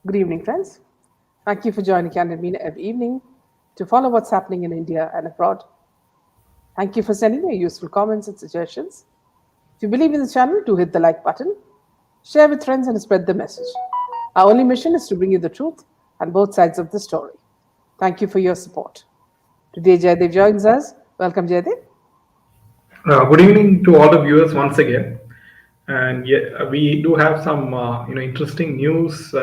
Good evening, friends. Thank you for joining Candid Media every evening to follow what's happening in India and abroad. Thank you for sending your useful comments and suggestions. If you believe in the channel, do hit the like button, share with friends, and spread the message. Our only mission is to bring you the truth and both sides of the story. Thank you for your support. Today, Jaydev joins us. Welcome, Jaydev. Good evening to all the viewers once again, and yeah, we do have some interesting news.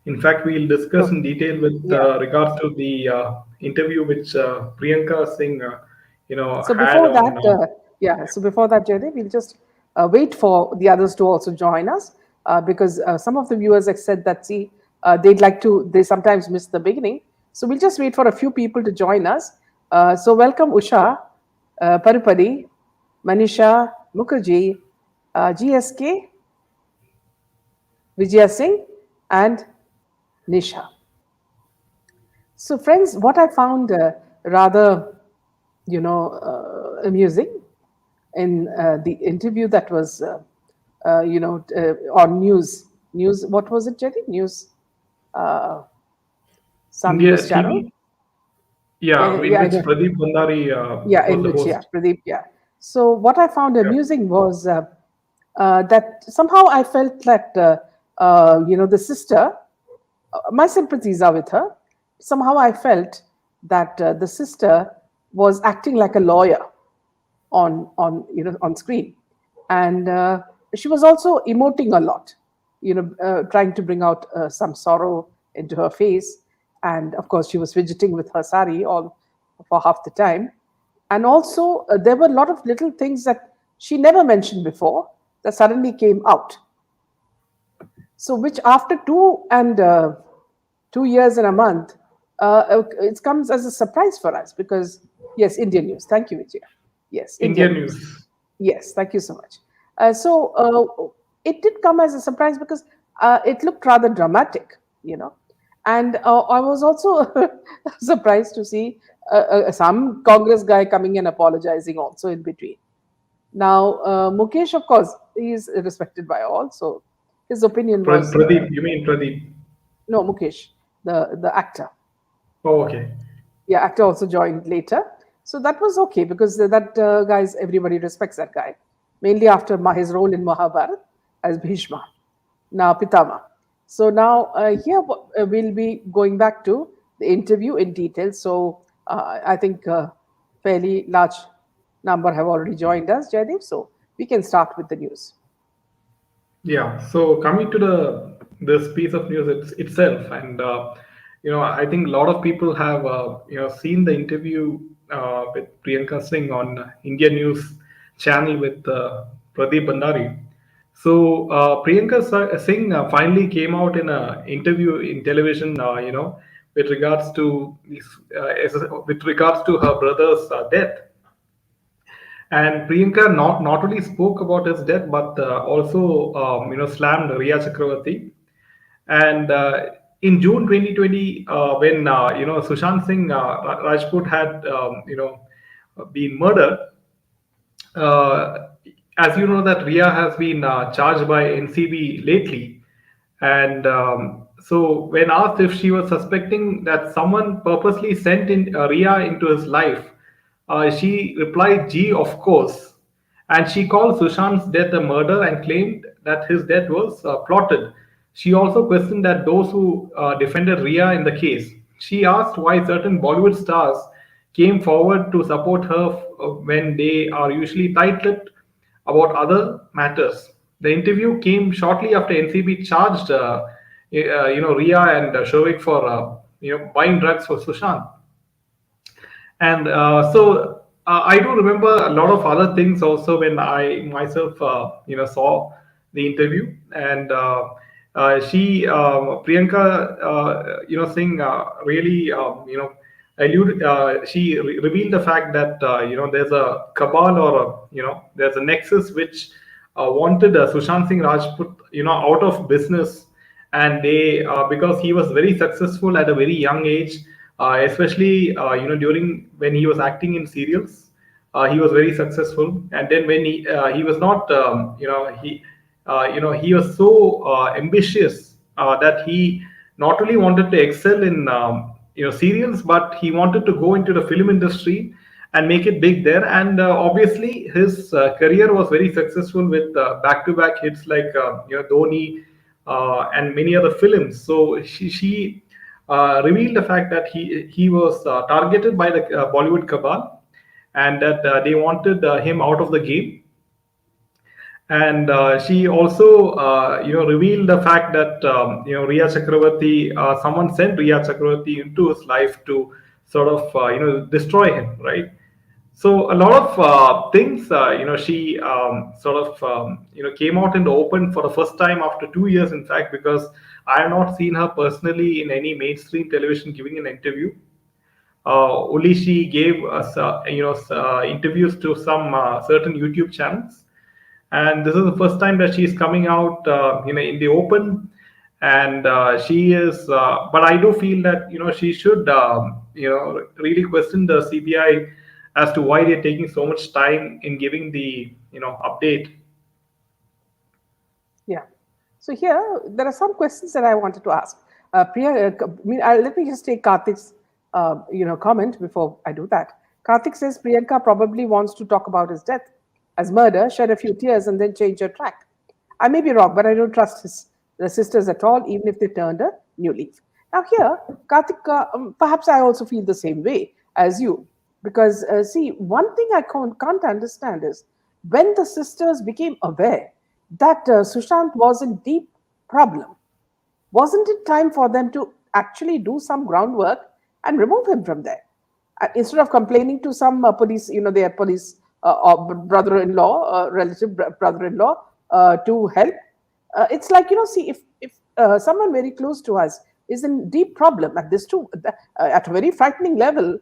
In fact, we'll discuss So, in detail with yeah. regards to the interview which Priyanka Singh So had before on. that, Jaydev, we'll just wait for the others to also join us because some of the viewers have said that they sometimes miss the beginning. So we'll just wait for a few people to join us. So welcome Usha, Parupadi, Manisha Mukherjee, GSK, Vijaya Singh, and Nisha. So, friends, what I found rather, amusing in the interview that was, on news. What was it, Jerry? News, uh, some India news channel. TV, yeah, in Yeah, I which know. Pradeep Bhandari Yeah, was in the which, yeah, host. Pradeep, yeah. So what I found Yeah. amusing was that somehow I felt that, the sister, my sympathies are with her. Somehow I felt that the sister was acting like a lawyer on screen, and she was also emoting a lot, trying to bring out some sorrow into her face, and of course she was fidgeting with her sari all for half the time, and also there were a lot of little things that she never mentioned before that suddenly came out, so which after 2 years and a month, it comes as a surprise for us because yes, Indian news. Thank you, Vijaya. Yes, Indian Indian news. News. Yes, thank you so much. It did come as a surprise because it looked rather dramatic, and I was also surprised to see some Congress guy coming and apologizing also in between. Now, Mukesh, of course, he is respected by all, so his opinion was Pradeep, you mean Pradeep? no, Mukesh, the actor. Oh, okay. Yeah, actor also joined later, so that was okay because that guy's everybody respects that guy, mainly after his role in Mahabharat as Bhishma, now Pitama. So now here we'll be going back to the interview in detail. So I think fairly large number have already joined us, Jaidev. So we can start with the news. Yeah. So coming to the this piece of news itself, and I think a lot of people have seen the interview with Priyanka Singh on India News channel with Pradeep Bhandari. So Singh finally came out in an interview in television, with regards to with regards to her brother's death. And Priyanka not only spoke about his death, but also slammed Rhea Chakravarti. And in June 2020, when Sushant Singh Rajput had been murdered, uh, as you know that Rhea has been charged by NCB lately, and so when asked if she was suspecting that someone purposely sent in Rhea into his life, she replied, "Gee, of course." And she called Sushant's death a murder and claimed that his death was plotted. She also questioned that those who defended Rhea in the case. She asked why certain Bollywood stars came forward to support her when they are usually tight-lipped about other matters. The interview came shortly after NCB charged, Rhea and Shovik for buying drugs for Sushant. And I do remember a lot of other things also when I myself saw the interview. And Priyanka Singh really revealed the fact that there's a cabal, or there's a nexus which wanted Sushant Singh Rajput out of business. And they because he was very successful at a very young age, especially during when he was acting in serials. He was very successful, and then when he was not, he was so ambitious that he not only wanted to excel in serials, but he wanted to go into the film industry and make it big there. And obviously, his career was very successful with back-to-back hits like Dhoni and many other films. So she revealed the fact that he was targeted by the Bollywood cabal, and that they wanted him out of the game. And she also revealed the fact that Rhea Chakravarti, someone sent Rhea Chakravarti into his life to sort of destroy him, right? So a lot of things she sort of came out in the open for the first time after 2 years, in fact, because I have not seen her personally in any mainstream television giving an interview. Only she gave us interviews to some certain YouTube channels, and this is the first time that she's coming out in the open. And she is but I do feel that she should really question the CBI as to why they're taking so much time in giving the update. Yeah. So here there are some questions that I wanted to ask. Priya, let me just take Karthik's comment before I do that. Karthik says Priyanka probably wants to talk about his death as murder, shed a few tears, and then change her track. I may be wrong, but I don't trust the sisters at all, even if they turned a new leaf. Now here, Karthik, perhaps I also feel the same way as you, because see, one thing I can't understand is when the sisters became aware that Sushant was in deep problem, wasn't it time for them to actually do some groundwork and remove him from there? Instead of complaining to some police, their police or brother-in-law, relative brother-in-law to help, it's like, see, if someone very close to us is in deep problem at this too, at a very frightening level,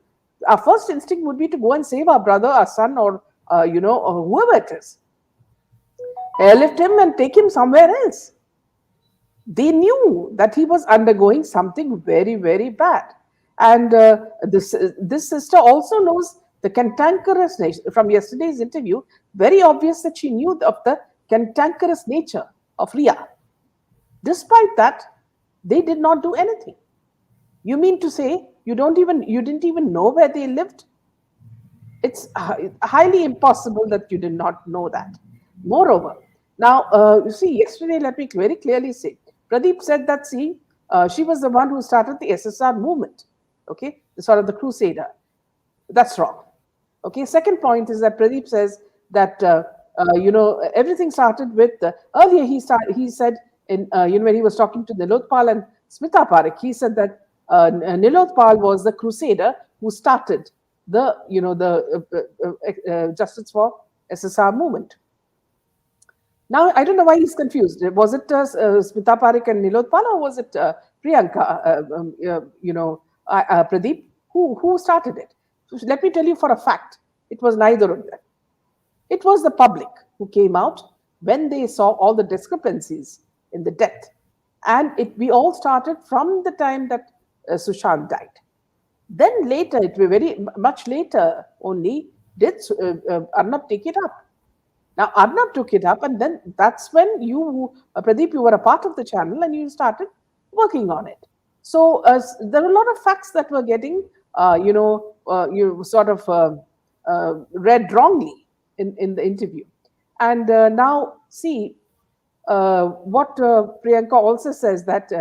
our first instinct would be to go and save our brother, our son, or whoever it is, airlift him and take him somewhere else. They knew that he was undergoing something very, very bad. And this sister also knows the cantankerous nature. From yesterday's interview, very obvious that she knew of the cantankerous nature of Rhea. Despite that, they did not do anything. You mean to say you didn't even know where they lived? It's highly impossible that you did not know that. Moreover, now you see, yesterday, let me very clearly say, Pradeep said that, see, she was the one who started the SSR movement, okay, sort of the crusader. That's wrong. Okay, second point is that Pradeep says that everything started with earlier. He said in when he was talking to Nilotpal and Smita Parekh, he said that Nilotpal was the crusader who started the Justice for SSR movement. Now I don't know why he's confused. Was it Smita Parekh and Nilotpal, or was it Priyanka? Pradeep, who started it? So let me tell you for a fact, it was neither of them. It was the public who came out when they saw all the discrepancies in the death, and we all started from the time that Sushant died. Then later, it was very much later only did Arnab take it up. Now Arnab took it up, and then that's when you, Pradeep, you were a part of the channel and you started working on it. So there were a lot of facts that were getting, you sort of read wrongly in the interview. And now see, what Priyanka also says that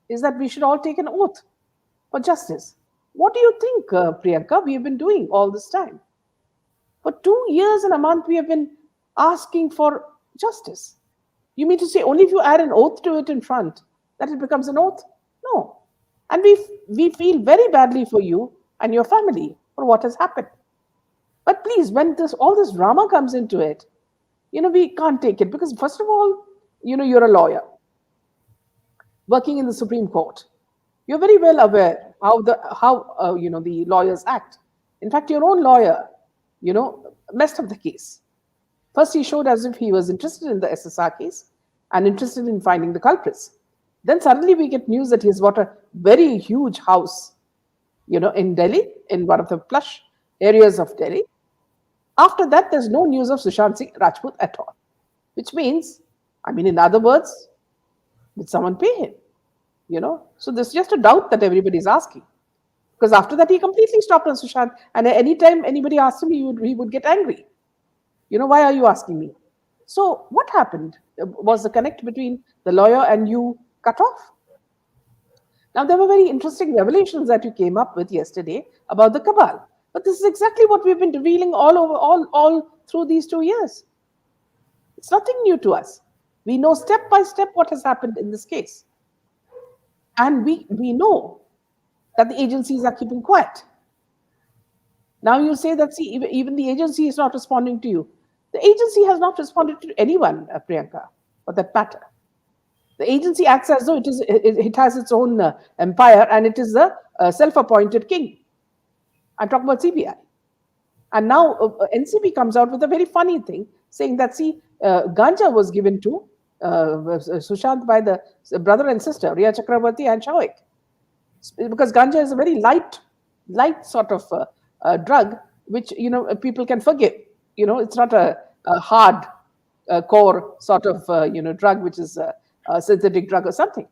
is that we should all take an oath for justice. What do you think, Priyanka, we have been doing all this time? For 2 years and a month, we have been asking for justice. You mean to say only if you add an oath to it in front that it becomes an oath? No. And we feel very badly for you and your family for what has happened. But please, when all this drama comes into it, we can't take it, because first of all, you're a lawyer working in the Supreme Court. You're very well aware how the lawyers act. In fact, your own lawyer, messed up the case. First, he showed as if he was interested in the SSR case and interested in finding the culprits. Then suddenly we get news that he's bought a very huge house, in Delhi, in one of the plush areas of Delhi. After that, there's no news of Sushant Singh Rajput at all, which means, in other words, did someone pay him? So there's just a doubt that everybody's asking. Because after that, he completely stopped on Sushant. And anytime anybody asked him, he would get angry. Why are you asking me? So what happened? Was the connect between the lawyer and you cut off? Now, there were very interesting revelations that you came up with yesterday about the cabal. But this is exactly what we've been revealing all through these 2 years. It's nothing new to us. We know step by step what has happened in this case. And we know that the agencies are keeping quiet. Now you say that, see, even the agency is not responding to you. The agency has not responded to anyone, Priyanka, for that matter. The agency acts as though it has its own empire and it is the self-appointed king. I'm talking about CBI. And now NCB comes out with a very funny thing saying that, see, ganja was given to Sushant by the brother and sister, Rhea Chakrabarti and Shawik. Because ganja is a very light sort of drug, which people can forgive. It's not a hard core sort of drug, which is a synthetic drug or something.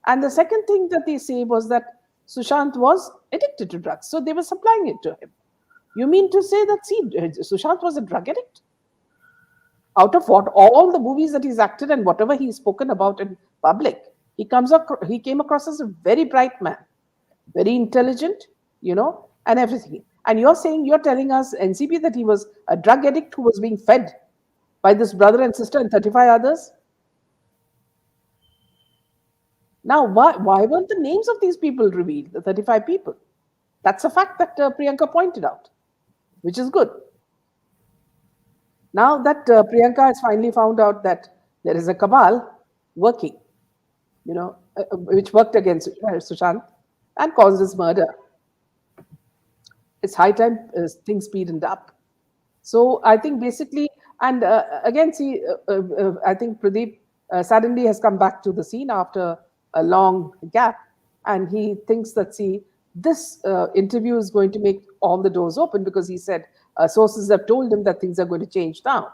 And the second thing that they say was that Sushant was addicted to drugs, so they were supplying it to him. You mean to say that, see, Sushant was a drug addict? Out of what all the movies that he's acted and whatever he's spoken about in public, he came across as a very bright man, very intelligent, and everything. And you're telling us, NCP, that he was a drug addict who was being fed by this brother and sister and 35 others? Now, why weren't the names of these people revealed, the 35 people? That's a fact that Priyanka pointed out, which is good. Now that Priyanka has finally found out that there is a cabal working, which worked against Sushant and caused his murder, it's high time things speeded up. So I think basically, and again, see, I think Pradeep suddenly has come back to the scene after a long gap, and he thinks that, see, this interview is going to make all the doors open because he said sources have told him that things are going to change now.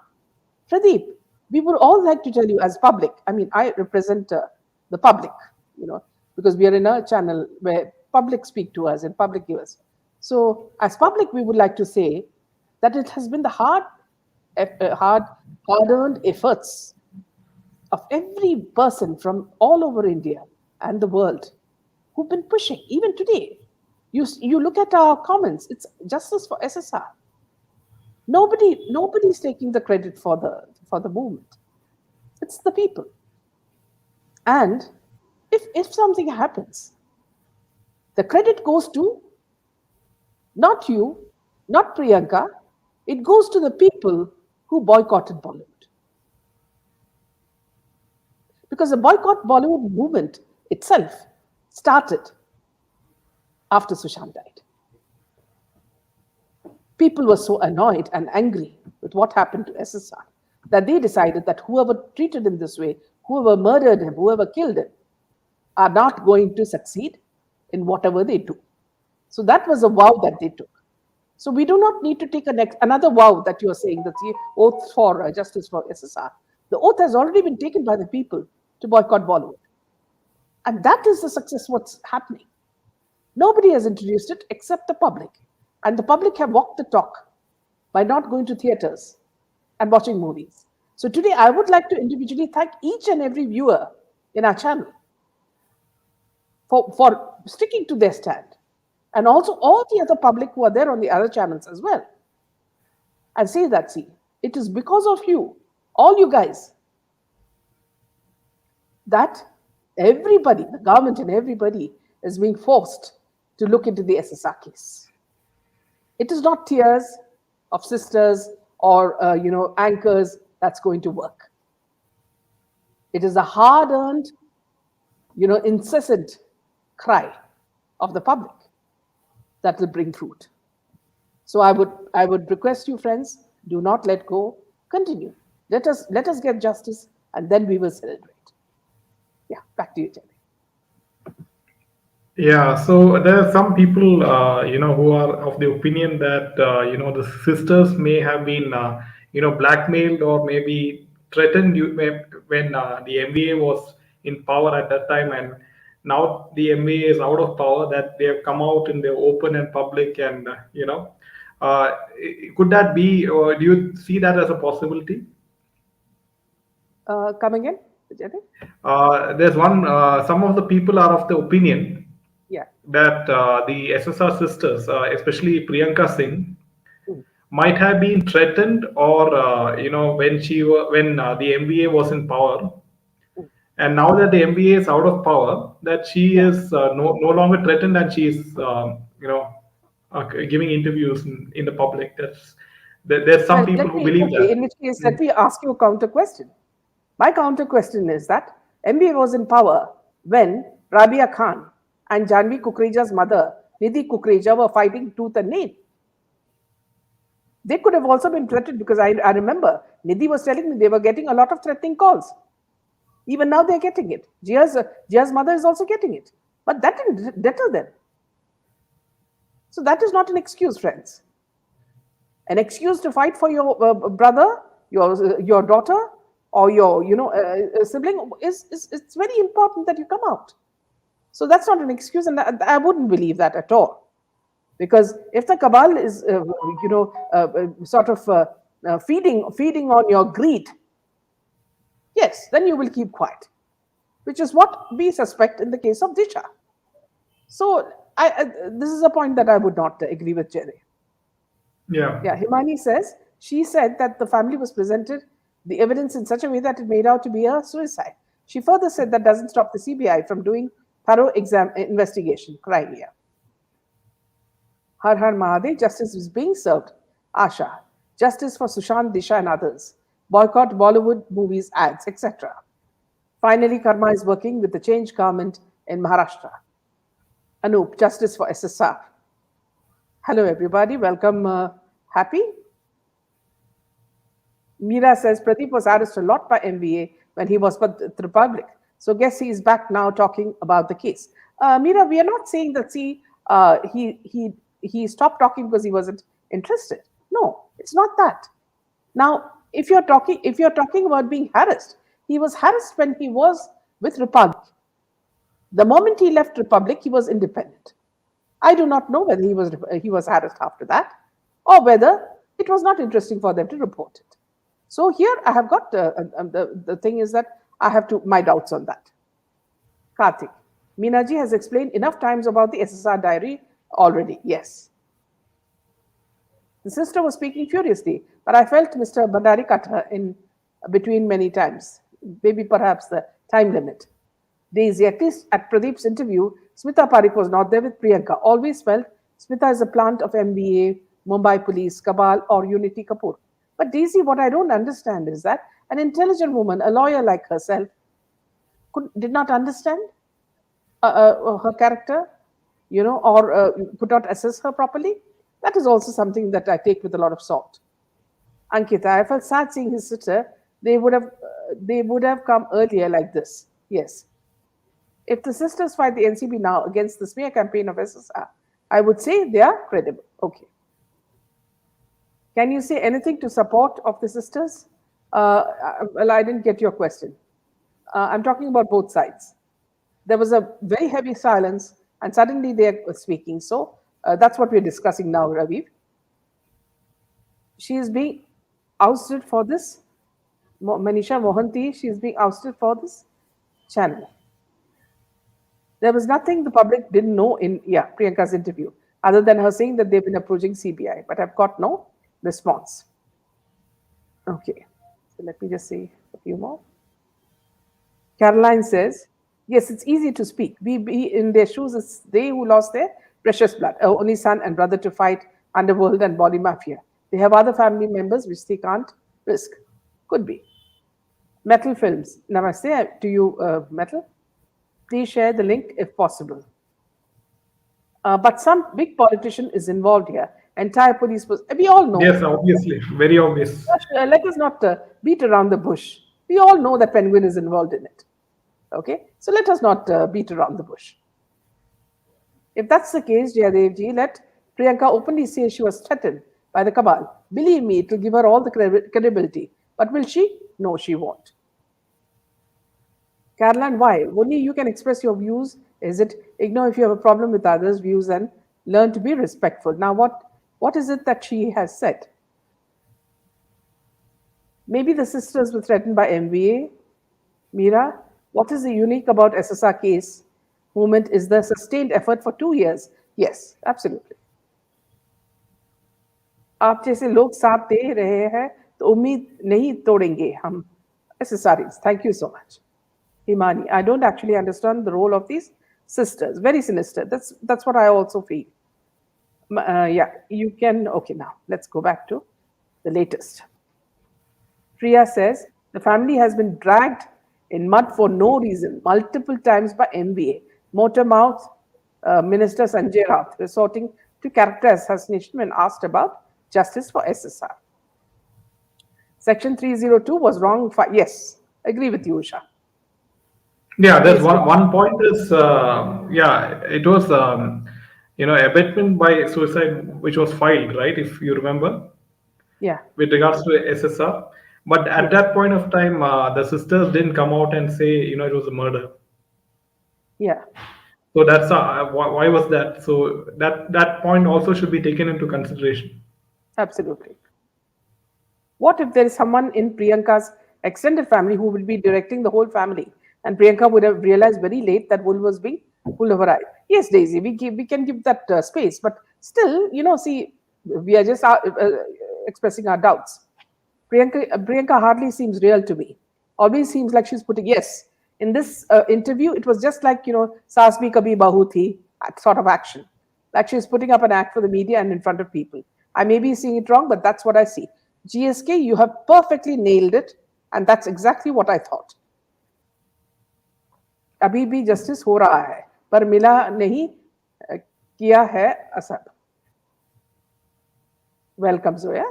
Pradeep, we would all like to tell you as public. I mean, I represent the public, because we are in a channel where public speak to us and public give us. So, as public, we would like to say that it has been the hard-earned efforts of every person from all over India and the world who've been pushing. Even today, you look at our comments. It's justice for SSR. Nobody's taking the credit for the movement. It's the people. And if something happens, the credit goes to not you, not Priyanka. It goes to the people who boycotted Bollywood. Because the boycott Bollywood movement itself started after Sushant died. People were so annoyed and angry with what happened to SSR that they decided that whoever treated him this way, whoever murdered him, whoever killed him, are not going to succeed in whatever they do. So that was a vow that they took. So we do not need to take another vow that you are saying, that the oath for justice for SSR. The oath has already been taken by the people to boycott Bollywood. And that is the success what's happening. Nobody has introduced it except the public. And the public have walked the talk by not going to theaters and watching movies. So today I would like to individually thank each and every viewer in our channel for sticking to their stand. And also all the other public who are there on the other channels as well. And say that, see, it is because of you, all you guys, that everybody, the government and everybody, is being forced to look into the SSR case. It is not tears of sisters or anchors that's going to work. It is a hard-earned, incessant cry of the public that will bring fruit. So I would request you, friends, do not let go. Continue. Let us get justice, and then we will celebrate. Yeah, back to you, Jerry. Yeah, so there are some people, who are of the opinion that, the sisters may have been, blackmailed or maybe threatened when the MVA was in power at that time, and now the MBA is out of power, that they have come out in the open and public, and uh, could that be, or do you see that as a possibility? Come again, Vijay? There's one, some of the people are of the opinion Yeah. that the SSR sisters, especially Priyanka Singh, Mm, might have been threatened, or when the MBA was in power, mm. and now that the MBA is out of power, that she Yeah. is no longer threatened, and she is giving interviews in the public. There's some Well, people let who me, believe okay, that. in which case, let me ask you a counter question. My counter question is that MBA was in power when Rabia Khan and Janvi Kukreja's mother, Nidhi Kukreja, were fighting tooth and nail. They could have also been threatened because I remember Nidhi was telling me they were getting a lot of threatening calls. Even now they're getting it. Jia's mother is also getting it. But that didn't deter them. So that is not an excuse, friends. An excuse to fight for your brother, your daughter, or your sibling is it's very important that you come out. So that's not an excuse, and I wouldn't believe that at all. Because if the cabal is sort of feeding on your greed, yes, then you will keep quiet, which is what we suspect in the case of Disha. So this is a point that I would not agree with Jerry. Yeah. Yeah, Himani says she said that the family was presented the evidence in such a way that it made out to be a suicide. She further said that doesn't stop the CBI from doing thorough exam investigation. Crime here. Har Har Mahadev, justice is being served. Asha, justice for Sushant, Disha, and others. Boycott Bollywood movies, ads, etc. Finally, Karma is working with the change government in Maharashtra. Anup, justice for SSR. Hello, everybody. Welcome. Happy? Meera says Pradeep was harassed a lot by MVA when he was with the Republic. So guess he is back now talking about the case. Meera, we are not saying that he stopped talking because he wasn't interested. No, it's not that. Now, if you're talking about being harassed, he was harassed when he was with Republic. The moment he left Republic, he was independent. I do not know whether he was harassed after that, or whether it was not interesting for them to report it. So here I have got the thing is that I have to my doubts on that. Karthik, Meenaji has explained enough times about the SSR diary already. Yes, the sister was speaking furiously, but I felt Mr. Bandari cut her in between many times. Maybe perhaps the time limit. Daisy, at least at Pradeep's interview, Smita Parik was not there with Priyanka. Always felt Smita is a plant of MBA, Mumbai Police, Cabal, or Unity Kapoor. But Daisy, what I don't understand is that an intelligent woman, a lawyer like herself, did not understand her character, or could not assess her properly. That is also something that I take with a lot of salt. Ankita, I felt sad seeing his sister. They would have come earlier like this. Yes. If the sisters fight the NCB now against the smear campaign of SSR, I would say they are credible. Okay. Can you say anything to support of the sisters? Well, I didn't get your question. I'm talking about both sides. There was a very heavy silence, and suddenly they are speaking. So that's what we're discussing now, Raviv. She is being ousted for this. Manisha Mohanty, she is being ousted for this channel. There was nothing the public didn't know in Priyanka's interview, other than her saying that they've been approaching CBI, but I've got no response. Okay, so let me just say a few more. Caroline says, yes, it's easy to speak. Be in their shoes. It's they who lost their precious blood, only son and brother to fight underworld and body mafia. They have other family members which they can't risk. Could be. Metal Films. Namaste to you, Metal. Please share the link if possible. But some big politician is involved here. Entire police was. We all know. Yes, obviously, very obvious. Let us not beat around the bush. We all know that Penguin is involved in it. Okay, so let us not beat around the bush. If that's the case, Jayadevji, let Priyanka openly say she was threatened by the cabal. Believe me, it will give her all the credibility. But will she? No, she won't. Caroline, why? Only you can express your views. Is it ignore if you have a problem with others' views and learn to be respectful? Now, what is it that she has said? Maybe the sisters were threatened by MVA. Mira, what is the unique about SSR case movement is the sustained effort for 2 years. Yes, absolutely. आप जैसे लोग साथ दे रहे हैं तो उम्मीद नहीं तोड़ेंगे हम SSRs. Thank you so much. Himani, I don't actually understand the role of these sisters. Very sinister. That's what I also feel. Yeah, you can. Okay, now let's go back to the latest. Rhea says the family has been dragged in mud for no reason multiple times by MBA. Motormouth Minister Sanjay Raut resorting to character assassination when asked about justice for SSR. Section 302 was wrong. Yes, agree with you, Usha. Yeah, there's Yes, one point is yeah, it was abatement by suicide which was filed, right? If you remember, yeah, with regards to SSR. But at yes, that point of time, the sisters didn't come out and say, it was a murder. yeah, So that's why was that? So that point also should be taken into consideration. absolutely. What if there is someone in Priyanka's extended family who will be directing the whole family? And Priyanka would have realized very late that Wool was being pulled over eye. Yes, Daisy, we can give that space, but still, see, we are just expressing our doubts. Priyanka hardly seems real to me. Always seems like she's putting yes. In this interview, it was just like "Saas bhi kabhi bahu thi" sort of action, like she's putting up an act for the media and in front of people. I may be seeing it wrong, but that's what I see. GSK, you have perfectly nailed it, and that's exactly what I thought. अभी भी justice हो रहा है पर मिला नहीं किया है असर. Welcome, Zoya.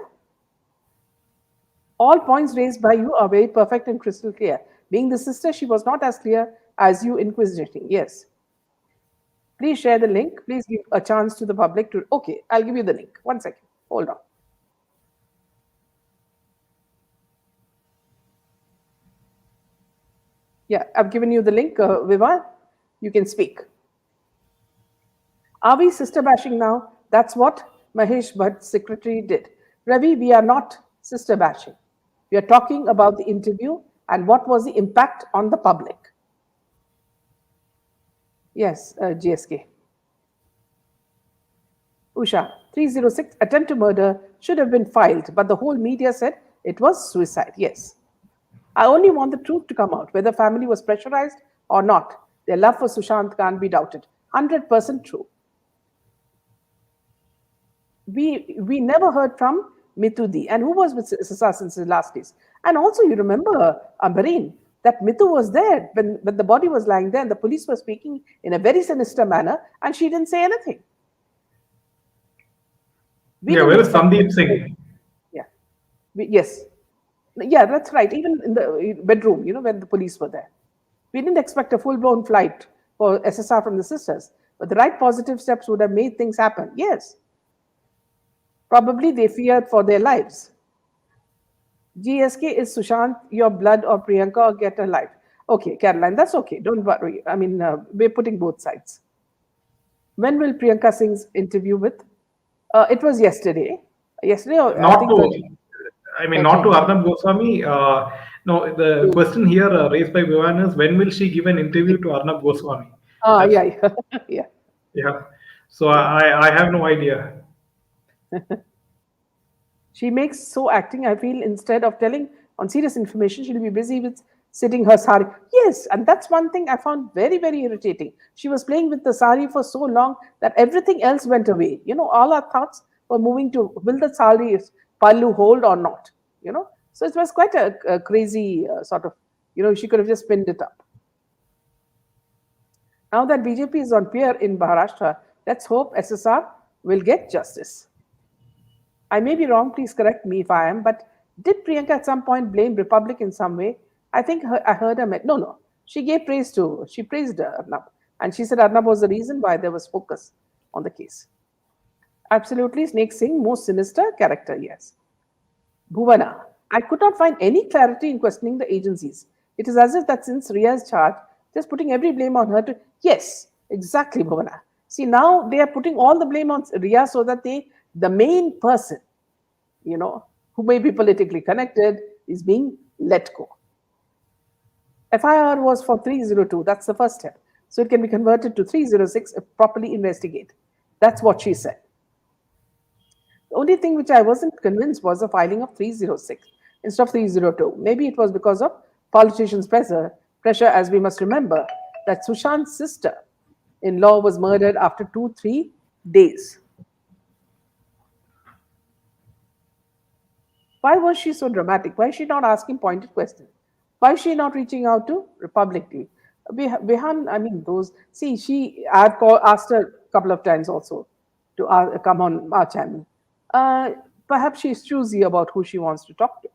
All points raised by you are very perfect and crystal clear. Being the sister, she was not as clear as you inquisiting. Yes. Please share the link. Please give a chance to the public to. Okay, I'll give you the link. 1 second. Hold on. Yeah, I've given you the link, Viva. You can speak. Are we sister bashing now? That's what Mahesh Bhatt's secretary did. Ravi, we are not sister bashing. We are talking about the interview and what was the impact on the public. Yes, GSK. Usha, 306, attempt to murder should have been filed, but the whole media said it was suicide. Yes. I only want the truth to come out, whether family was pressurized or not. Their love for Sushant can't be doubted. 100% true. We never heard from Mithudi, and who was with Sisa since his last days. And also, you remember, Ambareen, that Mithu was there when the body was lying there, and the police were speaking in a very sinister manner, and she didn't say anything. We Yeah, didn't where is expect. Sandeep Singh? Yeah. Yes. Yeah, that's right. Even in the bedroom, when the police were there. We didn't expect a full blown flight for SSR from the sisters, but the right positive steps would have made things happen. Yes. Probably they feared for their lives. GSK is Sushant, your blood, or Priyanka, or get a life. Okay, Caroline, that's okay. Don't worry. I mean, we're putting both sides. When will Priyanka Singh's interview with? It was yesterday. Yesterday, or I Not think to, 30. I mean, not to 13. Arnab Goswami. No, the question here raised by Vivan is when will she give an interview to Arnab Goswami? Ah, That's yeah, yeah, yeah, yeah. So yeah. I have no idea. She makes so acting, I feel, instead of telling on serious information, she'll be busy with sitting her sari. Yes, and that's one thing I found very, very irritating. She was playing with the sari for so long that everything else went away. All our thoughts were moving to will the sari pallu hold or not? So it was quite a crazy sort of, she could have just pinned it up. Now that BJP is on pier in Maharashtra, let's hope SSR will get justice. I may be wrong, please correct me if I am, but did Priyanka at some point blame Republic in some way? I think I heard her. No, no. She praised Arnab. And she said Arnab was the reason why there was focus on the case. Absolutely, Snake Singh, most sinister character, yes. Bhuvana, I could not find any clarity in questioning the agencies. It is as if that since Ria's charge, just putting every blame on her to, yes, exactly, Bhavana. See, now they are putting all the blame on Ria so that the main person, you know, who may be politically connected, is being let go. FIR was for 302, that's the first step. So it can be converted to 306 if properly investigated. That's what she said. The only thing which I wasn't convinced was the filing of 306 instead of 302. Maybe it was because of politicians' pressure, as we must remember that Sushant's sister in law was murdered after 3 days. Why was she so dramatic? Why is she not asking pointed questions? Why is she not reaching out to Republic Day? Behan, I mean, those. See, asked her a couple of times also to come on our channel. Perhaps she's choosy about who she wants to talk to.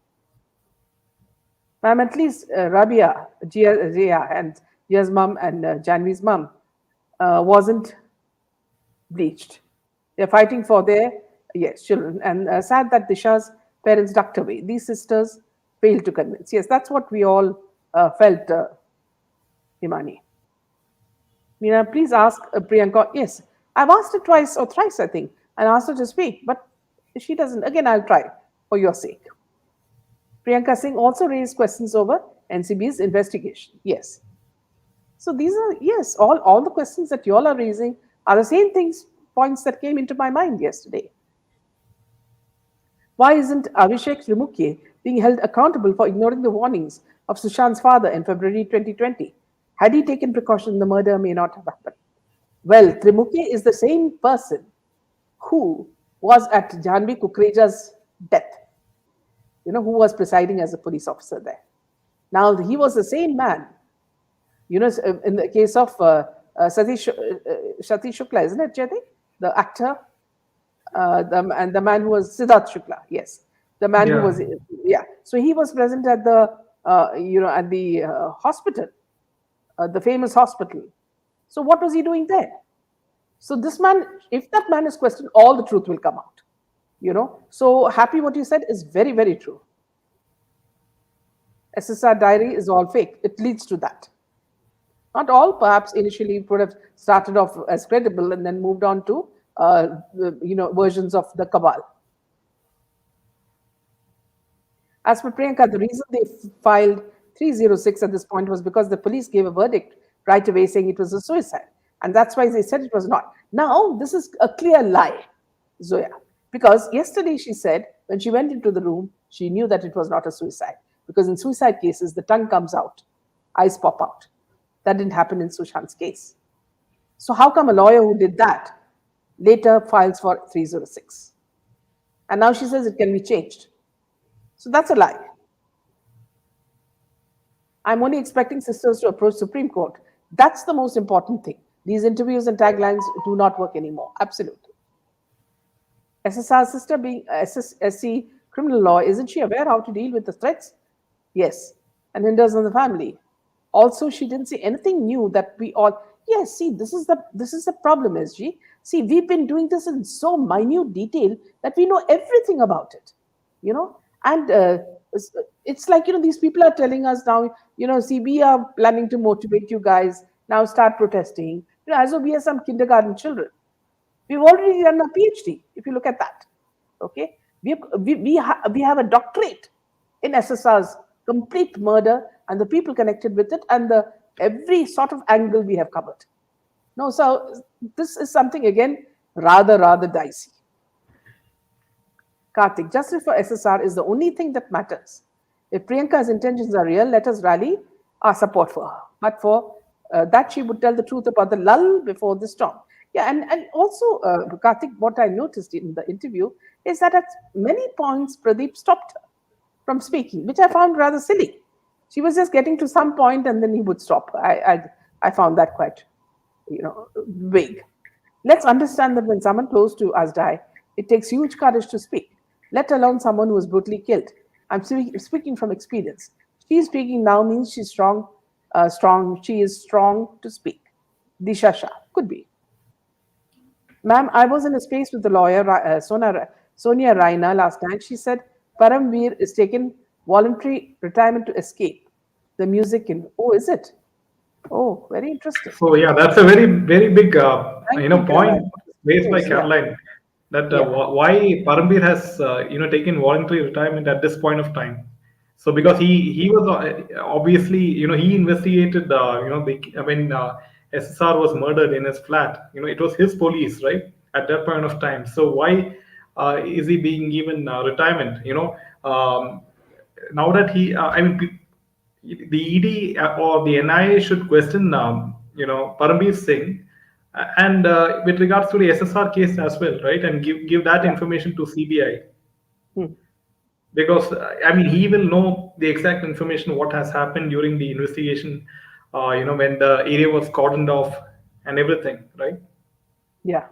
Ma'am, at least Rabia, Jia, and Jia's mum and Janvi's mum wasn't bleached. They're fighting for their, yes, children. And sad that Disha's parents ducked away. These sisters failed to convince. Yes, that's what we all felt, Himani. Meena, please ask Priyanka. Yes, I've asked her twice or thrice, I think, and asked her to speak, but she doesn't. Again, I'll try for your sake. Priyanka Singh also raised questions over NCB's investigation. Yes. So these are, yes, all the questions that you all are raising are the same things, points that came into my mind yesterday. Why isn't Abhishek Trimukhye being held accountable for ignoring the warnings of Sushant's father in February 2020? Had he taken precaution, the murder may not have happened. Well, Trimukhye is the same person who was at Janvi Kukreja's death, who was presiding as a police officer there. Now, he was the same man, in the case of Satish Shukla, isn't it, Jyoti? The actor, and the man who was Siddharth Shukla, yes. The man who Yeah. was, yeah. So he was present at at the hospital, the famous hospital. So what was he doing there? So this man, if that man is questioned, all the truth will come out. So happy what you said is very, very true. SSR diary is all fake. It leads to that. Not all, perhaps initially would have started off as credible and then moved on to versions of the cabal. As for Priyanka, the reason they filed 306 at this point was because the police gave a verdict right away saying it was a suicide. And that's why they said it was not. Now, this is a clear lie, Zoya. Because yesterday she said when she went into the room, she knew that it was not a suicide. Because in suicide cases, the tongue comes out, eyes pop out. That didn't happen in Sushant's case. So, how come a lawyer who did that later files for 306? And now she says it can be changed. So, that's a lie. I'm only expecting sisters to approach Supreme Court. That's the most important thing. These interviews and taglines do not work anymore. Absolutely. SSR's sister being SC criminal law, isn't she aware how to deal with the threats? Yes. And hinders on the family. Also, she didn't say anything new that we all, yes, see, this is the problem, SG. See, we've been doing this in so minute detail that we know everything about it. And it's like, these people are telling us now, see, we are planning to motivate you guys, now start protesting, as though we are some kindergarten children. We've already done a PhD, if you look at that. Okay? We have a doctorate in SSR's complete murder and the people connected with it and every sort of angle we have covered. No, so this is something, again, rather dicey. Karthik, justice for SSR is the only thing that matters. If Priyanka's intentions are real, let us rally our support for her. But for that, she would tell the truth about the lull before the storm. Yeah, and also, Karthik, what I noticed in the interview is that at many points, Pradeep stopped her from speaking, which I found rather silly. She was just getting to some point and then he would stop. I found that quite, vague. Let's understand that when someone close to us die, it takes huge courage to speak, let alone someone who was brutally killed. I'm speaking from experience. She speaking now means she's strong. She is strong to speak. Disha Shah could be. Ma'am, I was in a space with the lawyer Sonia Raina last night. She said Paramveer is taken voluntary retirement to escape. The music in, oh, is it? Oh, very interesting. So yeah, that's a very big Thank you, point Caroline. raised by Yes, yeah, Caroline, that yeah, why Parambir has taken voluntary retirement at this point of time. So because yeah, he was obviously, he investigated, when SSR was murdered in his flat, it was his police, right, at that point of time. So why is he being given retirement? Now that the ED or the NIA should question, Parambir Singh, and with regards to the SSR case as well, right, and give that yeah. information to CBI, Hmm. because he will know the exact information what has happened during the investigation, when the area was cordoned off and everything, right? Yeah.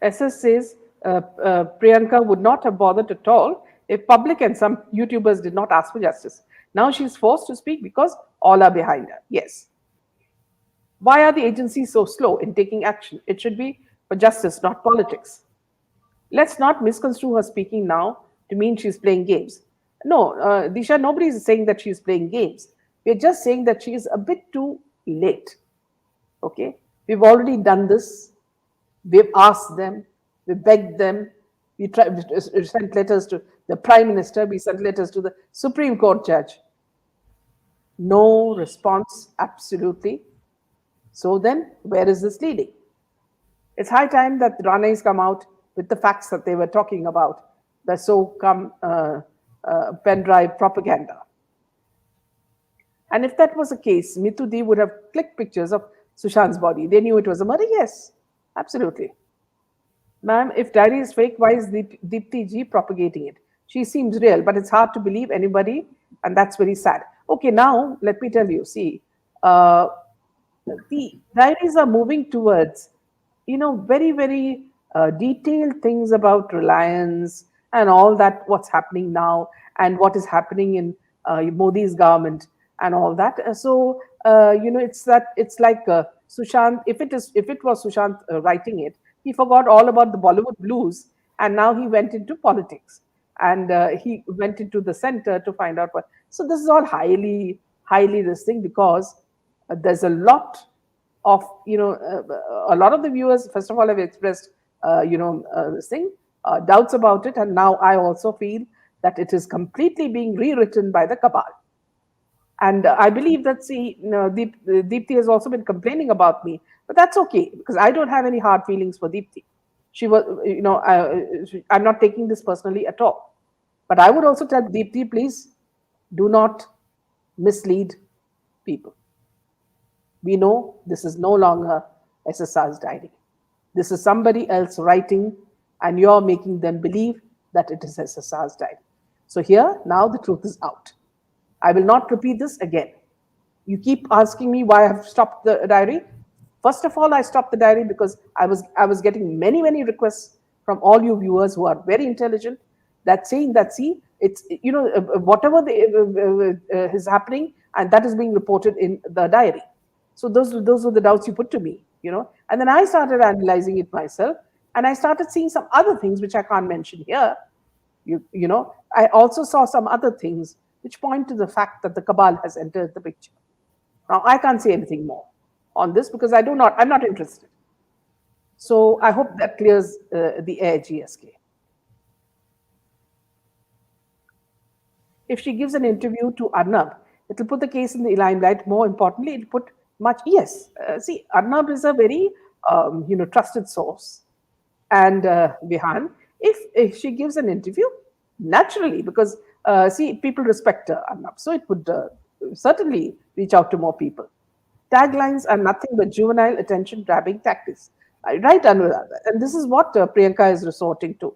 SS says Priyanka would not have bothered at all if public and some YouTubers did not ask for justice. Now she's forced to speak because all are behind her. Yes. Why are the agencies so slow in taking action? It should be for justice, not politics. Let's not misconstrue her speaking now to mean she's playing games. No, Disha, nobody is saying that she's playing games. We're just saying that she is a bit too late. Okay? We've already done this. We've asked them, we begged them, we sent letters to the Prime Minister, we sent letters to the Supreme Court judge. No response, absolutely. So then, where is this leading? It's high time that the Ranais come out with the facts that they were talking about, the so-called pen drive propaganda. And if that was the case, Mitudi would have clicked pictures of Sushant's body. They knew it was a murder. Yes, absolutely. Ma'am, if diary is fake, why is Deepti ji propagating it? She seems real, but it's hard to believe anybody, and that's very sad. Okay, now let me tell you. See, uh, the diaries are moving towards, very detailed things about reliance and all that, what's happening now and what is happening in Modi's government and all that. It's like Sushant. If it was Sushant writing it, he forgot all about the Bollywood blues, and now he went into politics, and he went into the center to find out what. So this is all highly this thing, because there's a lot of, a lot of the viewers, first of all, have expressed this thing, doubts about it, and now I also feel that it is completely being rewritten by the cabal. And I believe that, see, Deepthi has also been complaining about me, but that's okay, because I don't have any hard feelings for Deepthi. She was, I'm not taking this personally at all. But I would also tell Deepthi, please do not mislead people. We know this is no longer SSR's diary. This is somebody else writing, and you're making them believe that it is SSR's diary. So here, now the truth is out. I will not repeat this again. You keep asking me why I have stopped the diary. First of all, I stopped the diary because I was getting many requests from all you viewers who are very intelligent, that saying that, see, it's, whatever is happening, and that is being reported in the diary. So those were the doubts you put to me, and then I started analyzing it myself, and I started seeing some other things which I can't mention here. I also saw some other things which point to the fact that the cabal has entered the picture. Now I can't say anything more on this because I'm not interested. So I hope that clears the air, GSK. If she gives an interview to Arnab, it'll put the case in the limelight. More importantly, it'll put much. Yes, see, Arnab is a very trusted source, and Vihan, if she gives an interview, naturally, because see, people respect her, Arnab, so it would certainly reach out to more people. Taglines are nothing but juvenile attention grabbing tactics. Right, Anuradha, and this is what Priyanka is resorting to.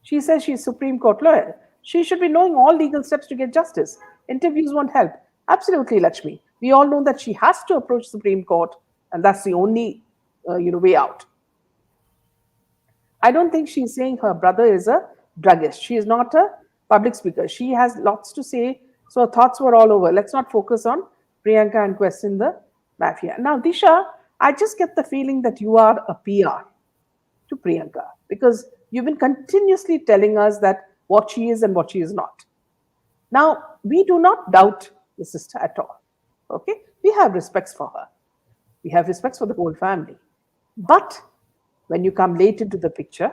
She says she's Supreme Court lawyer. She should be knowing all legal steps to get justice. Interviews won't help. Absolutely, Lakshmi. We all know that she has to approach Supreme Court, and that's the only way out. I don't think she's saying her brother is a druggist. She is not a public speaker. She has lots to say, so her thoughts were all over. Let's not focus on Priyanka and question the mafia. Now, Disha, I just get the feeling that you are a PR to Priyanka, because you've been continuously telling us that what she is and what she is not. Now, we do not doubt the sister at all. Okay? We have respects for her. We have respects for the whole family. But when you come late into the picture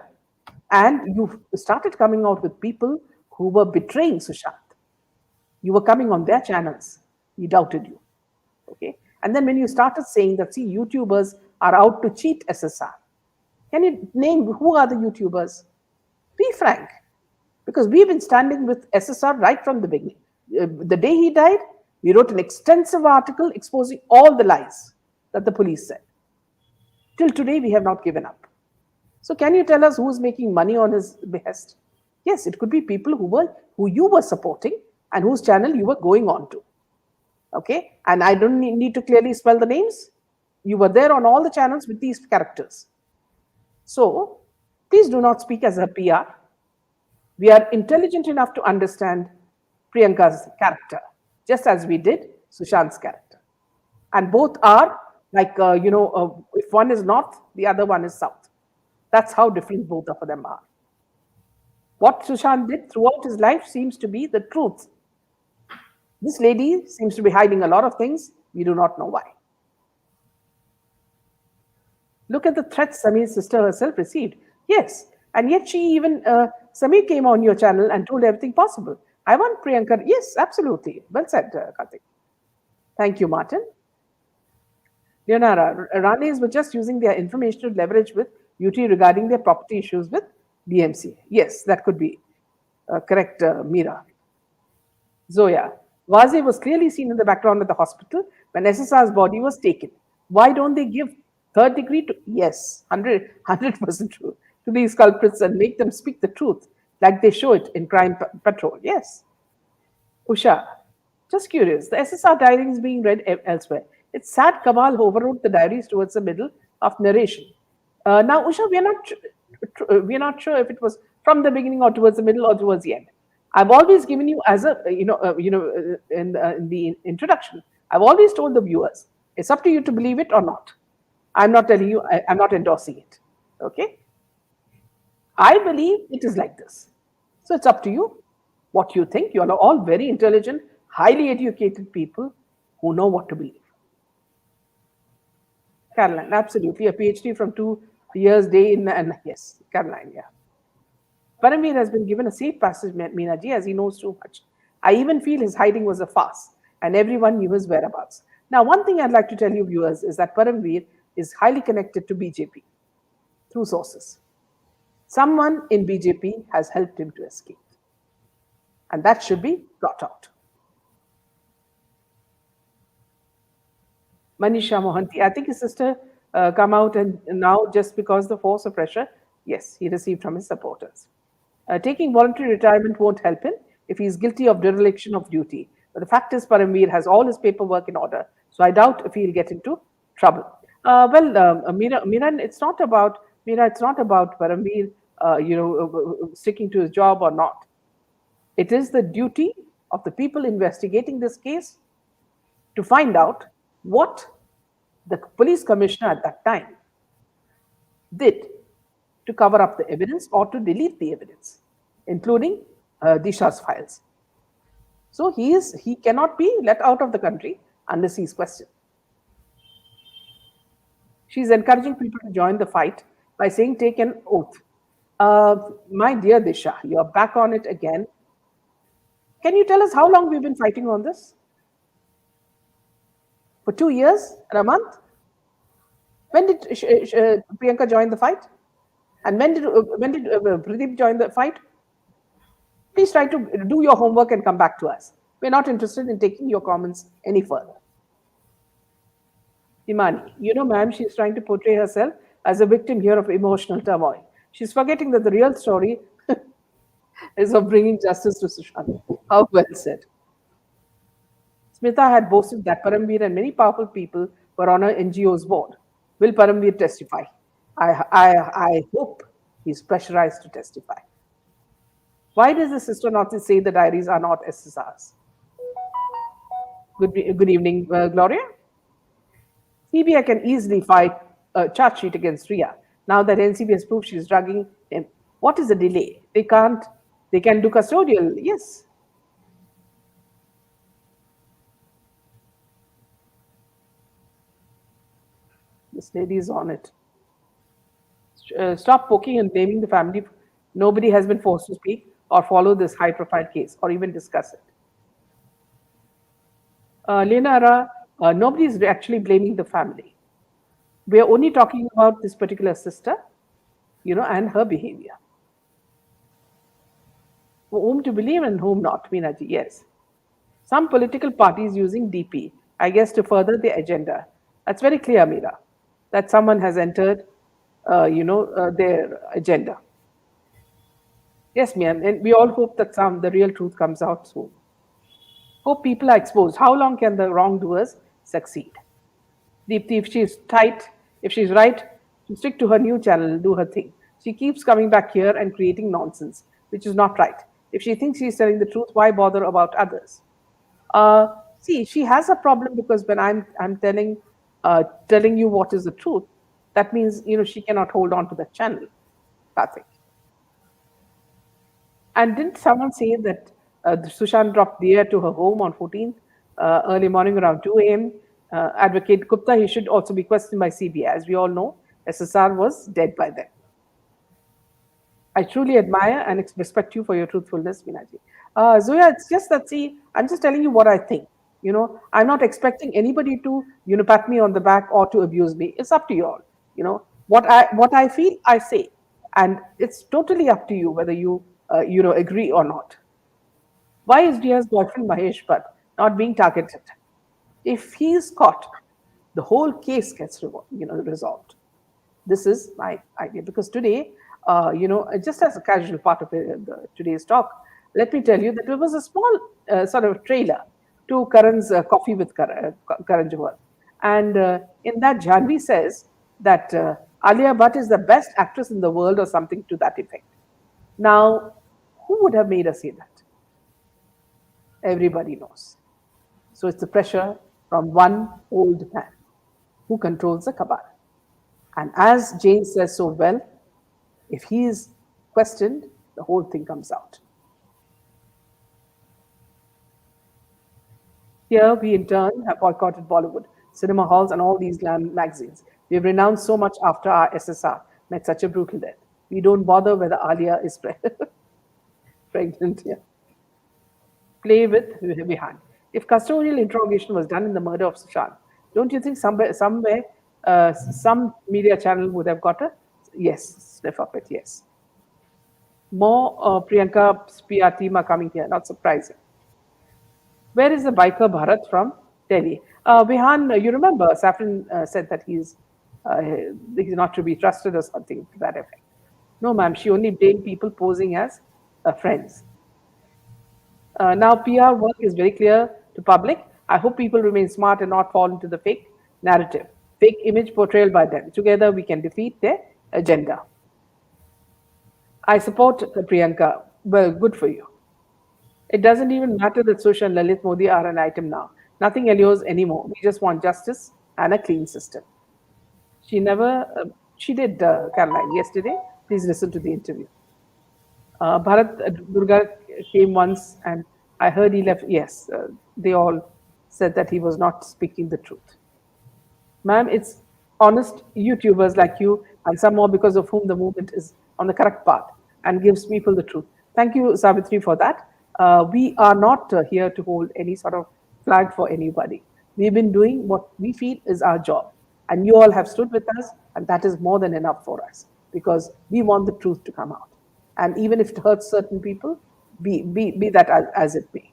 and you started coming out with people who were betraying Sushant, you were coming on their channels, he doubted you. Okay? And then when you started saying that, see, YouTubers are out to cheat SSR, can you name who are the YouTubers? Be frank, because we've been standing with SSR right from the beginning. The day he died, we wrote an extensive article exposing all the lies that the police said. Till today, we have not given up. So, can you tell us who's making money on his behest? Yes, it could be people who you were supporting and whose channel you were going on to. Okay, and I don't need to clearly spell the names. You were there on all the channels with these characters. So, please do not speak as a PR. We are intelligent enough to understand Priyanka's character, just as we did Sushant's character. And both are like, if one is north, the other one is south. That's how different both of them are. What Sushant did throughout his life seems to be the truth. This lady seems to be hiding a lot of things. We do not know why. Look at the threats Samir's sister herself received. Yes, and yet Samir came on your channel and told everything possible. I want Priyanka. Yes, absolutely. Well said, Karthik. Thank you, Martin. Leonara, Ranis were just using their informational leverage with UT regarding their property issues with BMC. Yes, that could be correct, Meera. Zoya, Vaze was clearly seen in the background at the hospital when SSR's body was taken. Why don't they give third degree to, yes, 100% true, to these culprits and make them speak the truth like they show it in Crime Patrol? Yes. Usha, just curious, the SSR diary is being read elsewhere. It's sad Kamal overwrote the diaries towards the middle of narration. Now, Usha, we are not sure if it was from the beginning or towards the middle or towards the end. I've always given you as a in the introduction. I've always told the viewers it's up to you to believe it or not. I'm not telling you. I'm not endorsing it. Okay. I believe it is like this. So it's up to you what you think. You are all very intelligent, highly educated people who know what to believe. Caroline, absolutely. A PhD from 2 years day in, and yes, Caroline, yeah. Paramveer has been given a safe passage, Meenaji, as he knows too much. I even feel his hiding was a farce, and everyone knew his whereabouts. Now, one thing I'd like to tell you, viewers, is that Paramveer is highly connected to BJP through sources. Someone in BJP has helped him to escape, and that should be brought out. Manisha Mohanty, I think his sister come out and now just because the force of pressure, yes, he received from his supporters. Taking voluntary retirement won't help him if he is guilty of dereliction of duty. But the fact is, Paramveer has all his paperwork in order, so I doubt if he'll get into trouble. Mira, it's not about Paramveer, sticking to his job or not. It is the duty of the people investigating this case to find out what the police commissioner at that time did to cover up the evidence or to delete the evidence, including Disha's files. So he cannot be let out of the country unless he is questioned. She is encouraging people to join the fight by saying take an oath. My dear Disha, you're back on it again. Can you tell us how long we've been fighting on this? For 2 years and a month? When did Priyanka join the fight? And when did Pradeep join the fight? Please try to do your homework and come back to us. We're not interested in taking your comments any further. Imani, ma'am, she's trying to portray herself as a victim here of emotional turmoil. She's forgetting that the real story is of bringing justice to Sushant. How well said. Smita had boasted that Paramveer and many powerful people were on her NGO's board. Will Paramveer testify? I hope he's pressurized to testify. Why does the sister not say the diaries are not SSRs? Good evening, Gloria. CBI can easily fight a charge sheet against Rhea. Now that NCB has proved she's drugging him, what is the delay? They can do custodial, yes. This lady is on it. Stop poking and blaming the family. Nobody has been forced to speak or follow this high profile case or even discuss it. Leonara, nobody is actually blaming the family. We are only talking about this particular sister, and her behavior. Whom to believe and whom not, Meenaji, yes. Some political parties using DP, I guess, to further their agenda. That's very clear, Meera, that someone has entered, their agenda. Yes, ma'am, and we all hope that the real truth comes out soon. Hope people are exposed. How long can the wrongdoers succeed? Deepthi, if she's tight, if she's right, she'll stick to her new channel, do her thing. She keeps coming back here and creating nonsense, which is not right. If she thinks she's telling the truth, why bother about others? See, she has a problem because when I'm telling you what is the truth, that means she cannot hold on to the channel. Karthik. And didn't someone say that Sushant dropped Rhea to her home on 14th, early morning around 2 a.m.? Advocate Gupta, he should also be questioned by CBI. As we all know, SSR was dead by then. I truly admire and respect you for your truthfulness, Minaji. Zoya, it's just that, see, I'm just telling you what I think. I'm not expecting anybody to, pat me on the back or to abuse me. It's up to you all. What I feel, I say. And it's totally up to you whether you, agree or not. Why is Dia's boyfriend Mahesh Bhatt not being targeted? If he is caught, the whole case gets resolved. This is my idea because today, just as a casual part of today's talk, let me tell you that there was a small sort of trailer to Karan's Coffee with Karan Johar. And in that, Janvi says that Alia Bhatt is the best actress in the world or something to that effect. Now, who would have made us say that? Everybody knows. So it's the pressure from one old man who controls the cabal. And as Jane says so well, if he is questioned, the whole thing comes out. Here, we in turn have boycotted Bollywood, cinema halls, and all these magazines. We have renounced so much after our SSR met such a brutal death. We don't bother whether Alia is pregnant. Yeah. Play with Vihan. If custodial interrogation was done in the murder of Sushant, don't you think somewhere some media channel would have got a sniff of it? Yes. More Priyanka PR team are coming here. Not surprising. Where is the biker Bharat from? Delhi. Vihan, you remember Safran said that he's not to be trusted or something to that effect. No, ma'am. She only blamed people posing as friends. Now, PR work is very clear to public. I hope people remain smart and not fall into the fake narrative, fake image portrayal by them. Together, we can defeat their agenda. I support Priyanka. Well, good for you. It doesn't even matter that Susha and Lalit Modi are an item now. Nothing allures anymore. We just want justice and a clean system. She did, Caroline, yesterday. Please listen to the interview. Bharat Durga came once and I heard he left. Yes, they all said that he was not speaking the truth. Ma'am, it's honest YouTubers like you and some more because of whom the movement is on the correct path and gives people the truth. Thank you, Savitri, for that. We are not here to hold any sort of flag for anybody. We've been doing what we feel is our job. And you all have stood with us, and that is more than enough for us because we want the truth to come out. And even if it hurts certain people, be that as it may.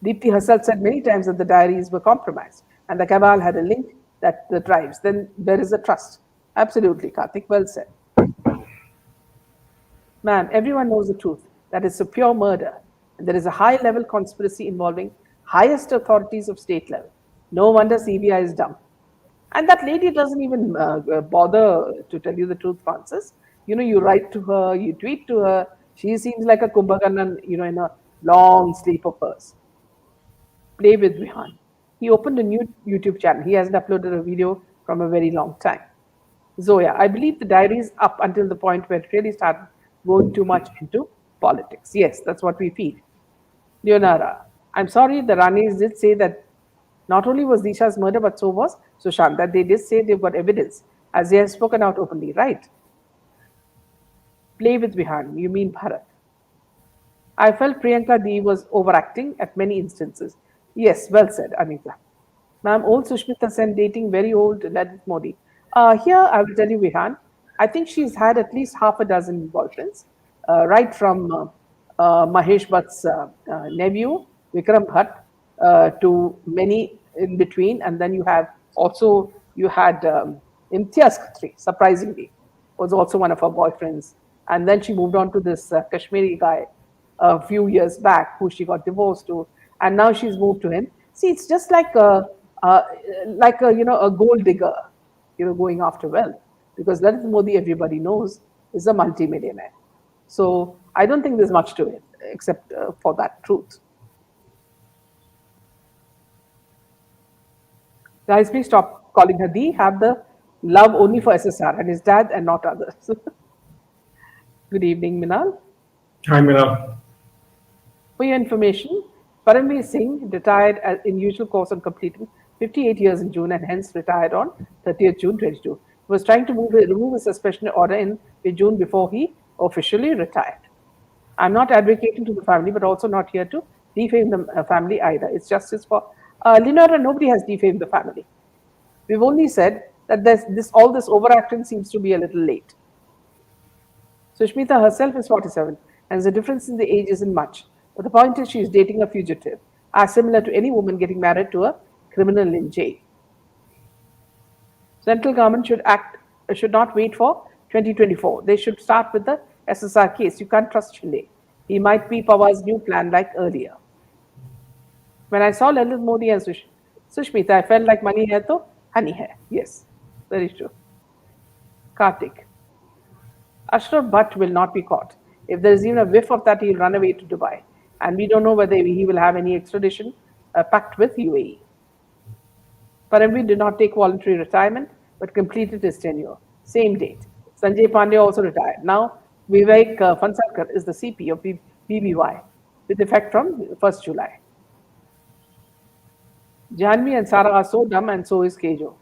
Deepthi herself said many times that the diaries were compromised and the cabal had a link that the tribes. Then there is a trust. Absolutely, Karthik, well said. Ma'am, everyone knows the truth, that it's a pure murder. And there is a high level conspiracy involving highest authorities of state level. No wonder CBI is dumb. And that lady doesn't even bother to tell you the truth, Francis. You write to her, you tweet to her. She seems like a Kumbhakarnan, in a long sleep of hers. Play with Vihan. He opened a new YouTube channel. He hasn't uploaded a video from a very long time. Zoya, I believe the diary is up until the point where it really started going too much into politics. Yes, that's what we feel. Leonara, I'm sorry, the Ranis did say that Not only was Disha's murder, but so was Sushant. That they did say they've got evidence, as they have spoken out openly, right? Play with Vihan, you mean Bharat. I felt Priyanka Dee was overacting at many instances. Yes, well said, Anita. Ma'am, old Sushmita Sen dating very old Ladit Modi. Here, I will tell you, Vihan, I think she's had at least half a dozen boyfriends, right from Mahesh Bhatt's nephew, Vikram Bhatt, to many in between. And then you have also, you had Imtiaz Khatri, surprisingly, was also one of her boyfriends. And then she moved on to this Kashmiri guy a few years back who she got divorced to, and now she's moved to him. See, it's just uh, like a a gold digger, going after wealth, because Lalit Modi, everybody knows, is a multimillionaire. So I don't think there's much to it except for that truth. Guys, please stop calling her D. Have the love only for SSR and his dad and not others. Good evening, Minal. Hi, Mira. For your information, Paramveer Singh retired in usual course on completing 58 years in June and hence retired on 30th June 22. He was trying to remove his suspension order in June before he officially retired. I'm not advocating to the family, but also not here to defame the family either. It's justice for Lenora. Nobody has defamed the family. We've only said that all this overacting seems to be a little late. Sushmita herself is 47, and the difference in the age isn't much. But the point is, she is dating a fugitive, as similar to any woman getting married to a criminal in jail. Central government should not wait for 2024. They should start with the SSR case. You can't trust Shinde. He might be Pawar's new plan like earlier. When I saw Lalit Modi and Sushmita, I felt like money hai to honey hai. Yes, very true. Kartik. Ashraf Butt will not be caught. If there is even a whiff of that, he'll run away to Dubai. And we don't know whether he will have any extradition pact with UAE. Paramveer did not take voluntary retirement but completed his tenure. Same date. Sanjay Pandey also retired. Now, Vivek Fansalkar is the CP of BBY with effect from 1st July. Janvi and Sarah are so dumb, and so is Kejo.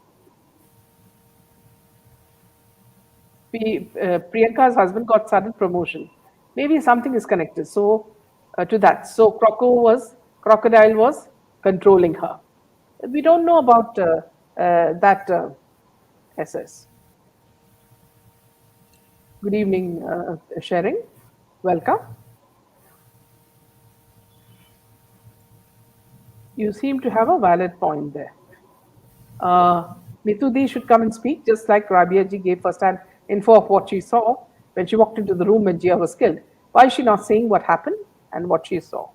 Priyanka's husband got sudden promotion. Maybe something is connected. So to that. So Crocodile was controlling her. We don't know about that SS. Good evening, Sharing. Welcome. You seem to have a valid point there. Mitudi should come and speak, just like Rabia ji gave first-hand info of what she saw when she walked into the room when Jia was killed. Why is she not saying what happened and what she saw?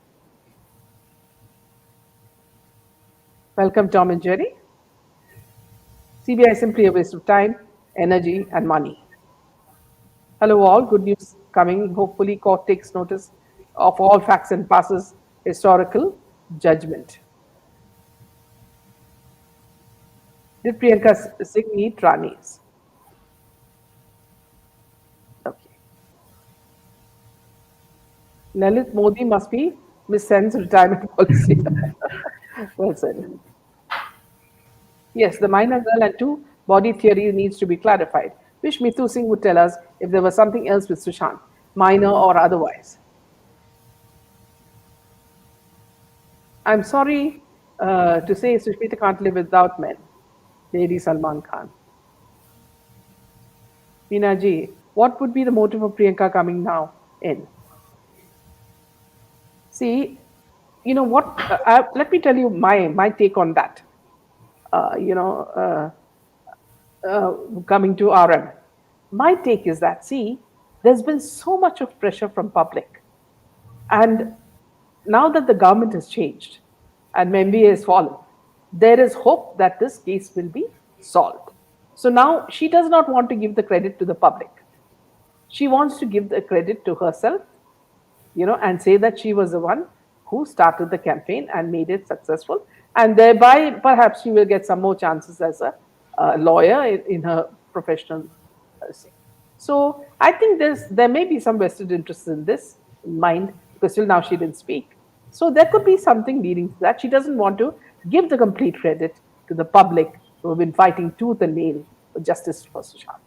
Welcome, Tom and Jerry. CBI is simply a waste of time, energy, and money. Hello, all. Good news coming. Hopefully, court takes notice of all facts and passes historical judgment. Did Priyanka Singh need Ranis? Okay. Lalit Modi must be Miss Sen's retirement policy. Well said. Yes, the minor girl and two body theory needs to be clarified. Wish Mithu Singh would tell us if there was something else with Sushant, minor or otherwise. I'm sorry to say Sushmita can't live without men. Lady Salman Khan. Meena ji, what would be the motive of Priyanka coming now in? See, you know what? Let me tell you my take on that. Uh, you know, Coming to RM, my take is that see, there's been so much of pressure from public, and now that the government has changed and MBA has fallen, there is hope that this case will be solved. So now she does not want to give the credit to the public. She wants to give the credit to herself, and say that she was the one who started the campaign and made it successful. And thereby, perhaps she will get some more chances as a lawyer in her professional thing. So I think there may be some vested interest in this in mind, because till now she didn't speak. So there could be something leading to that. She doesn't want to give the complete credit to the public who have been fighting tooth and nail for justice for Sushant.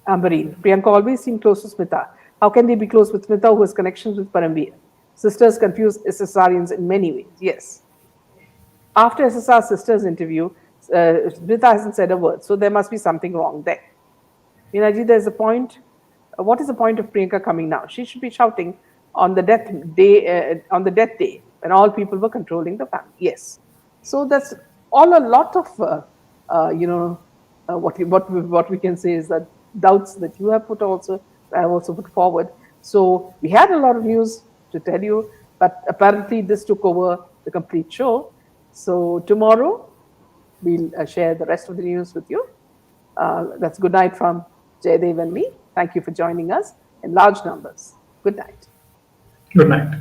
Ambereen, Priyanka always seemed close to Smita. How can they be close with Smita, who has connections with Paramveer? Sisters confuse SSRians in many ways. Yes. After SSR sisters interview, Smita hasn't said a word, so there must be something wrong there. Meenaji, there's a point. What is the point of Priyanka coming now? She should be shouting on the death day, when all people were controlling the family. Yes. So that's all a lot of, what we can say is that doubts that you have put also, I have also put forward. So we had a lot of news to tell you, but apparently this took over the complete show. So tomorrow we'll share the rest of the news with you. That's good night from Jaydev and me. Thank you for joining us in large numbers. Good night. Good night.